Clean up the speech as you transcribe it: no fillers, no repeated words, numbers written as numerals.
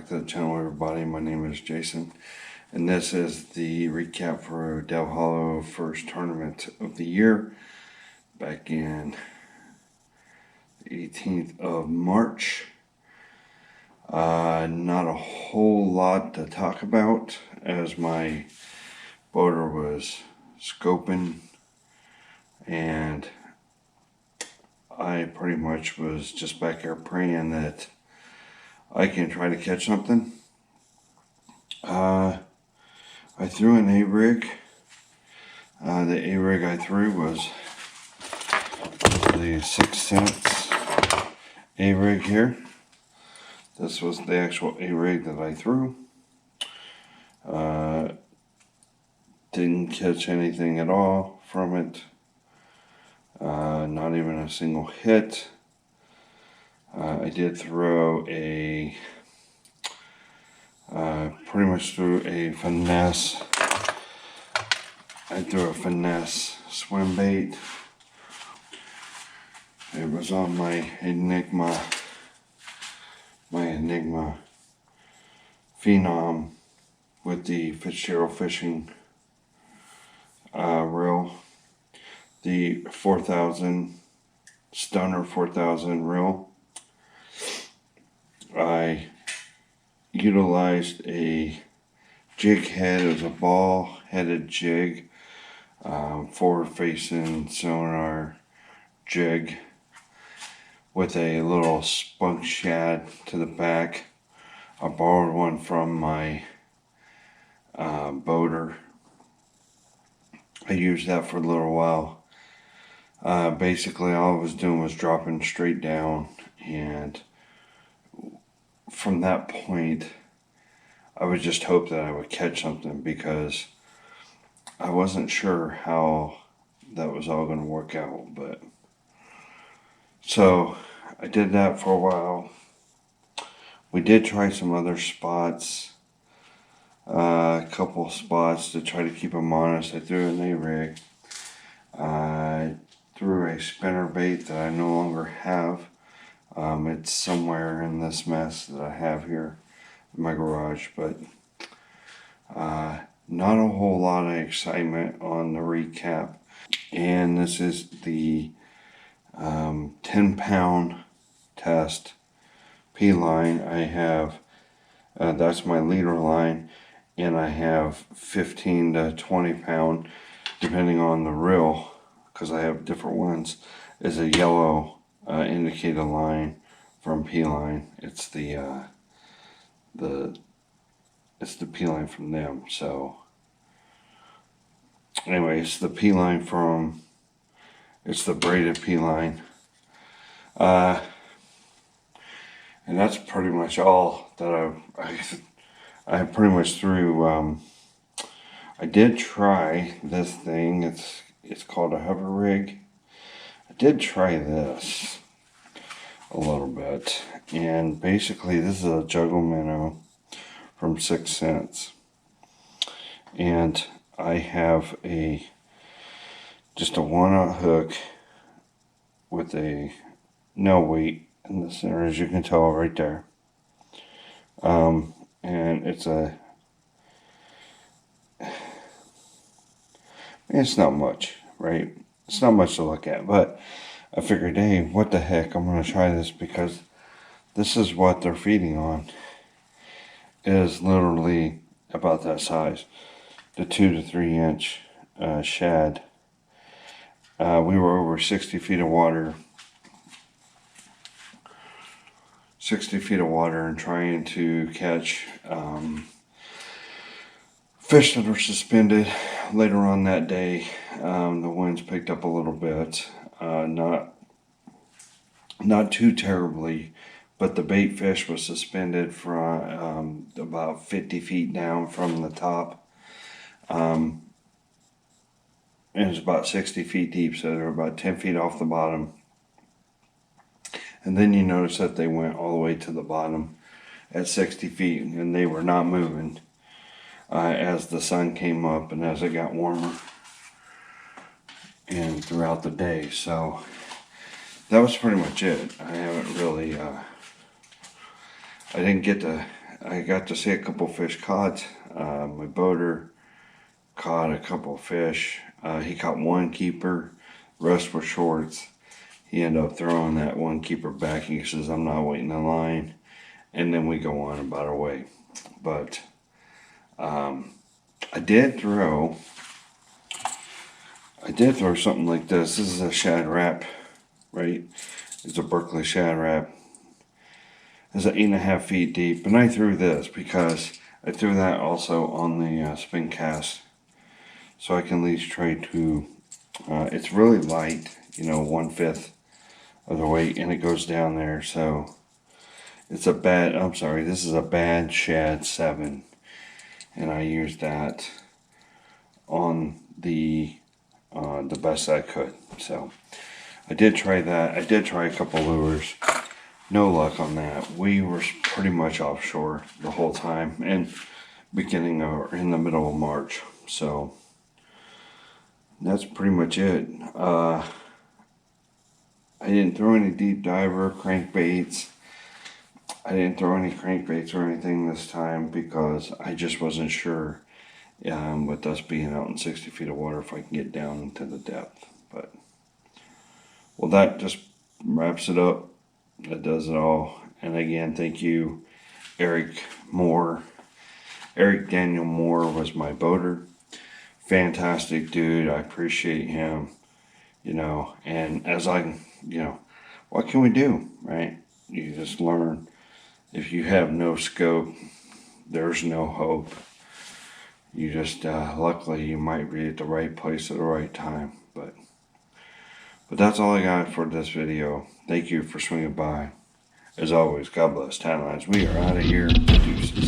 back to the channel, everybody. My name is Jason, and this is the recap for Dell Hollow first tournament of the year back in the 18th of March. Not a whole lot to talk about as my boater was scoping, and I pretty much was just back there praying that I can try to catch something. I threw an A-rig. The A-rig I threw was the 6 cents A-rig here. This was the actual A-rig that I threw. Didn't catch anything at all from it. Not even a single hit. I did throw a, pretty much threw a finesse. I threw a finesse swim bait. It was on my Enigma Phenom with the Fitzgerald fishing reel. The 4000 Stunner 4000 reel. I utilized a jig head. It was a ball headed jig, forward facing sonar jig with a little spunk shad to the back. I borrowed one from my boater. I used that for a little while. Basically all I was doing was dropping straight down, and from that point I would just hope that I would catch something, because I wasn't sure how that was all going to work out. But so I did that for a while. We did try some other spots, a couple spots to try to keep them honest. I threw an A-rig. I threw a spinner bait that I no longer have. It's somewhere in this mess that I have here in my garage, but not a whole lot of excitement on the recap. And this is the 10-pound test P-line. I have, that's my leader line, and I have 15 to 20 pound, depending on the reel, because I have different ones, is a yellow indicator line from P-line. It's the P-line from them. So anyway, it's the P-line from, it's the braided P-line. And that's pretty much all that I pretty much threw. I did try this thing. It's called a hover rig. I did try this a little bit, and basically this is a juggle minnow from 6 cents, and I have just a 1/0 hook with a no weight in the center, as you can tell right there. And it's not much, right? It's not much to look at, but I figured, hey, what the heck, I'm going to try this, because this is what they're feeding on. It is literally about that size, the 2 to 3 inch shad. We were over 60 feet of water. 60 feet of water, and trying to catch fish that were suspended. Later on that day, the winds picked up a little bit, not too terribly, but the bait fish was suspended from about 50 feet down from the top. And it's about 60 feet deep, so they're about 10 feet off the bottom. And then you notice that they went all the way to the bottom at 60 feet, and they were not moving as the sun came up and as it got warmer and throughout the day. So that was pretty much it. I haven't really I didn't get to I got to see a couple fish caught. My boater caught a couple fish. He caught one keeper. The rest were shorts. He ended up throwing that one keeper back. He says, I'm not waiting in line. And then we go on about our way. But I did throw something like this. This is a shad wrap, right? It's a Berkeley shad wrap. It's 8.5 feet deep. And I threw this because I threw that also on the spin cast. So I can at least try to, it's really light, 1/5 of the weight, and it goes down there. So it's this is a bad shad 7. And I used that on the best I could. So I did try that. I did try a couple lures. No luck on that. We were pretty much offshore the whole time, and beginning or in the middle of March. So that's pretty much it. I didn't throw any deep diver crankbaits. I didn't throw any crankbaits or anything this time because I just wasn't sure, with us being out in 60 feet of water, if I can get down into the depth. But, well, that just wraps it up. That does it all. And again, thank you, Eric Moore. Eric Daniel Moore was my boater. Fantastic dude. I appreciate him. And as what can we do, right? You just learn. If you have no scope, there's no hope. You just, luckily, you might be at the right place at the right time. But that's all I got for this video. Thank you for swinging by. As always, God bless Thailand. We are out of here. Deuces.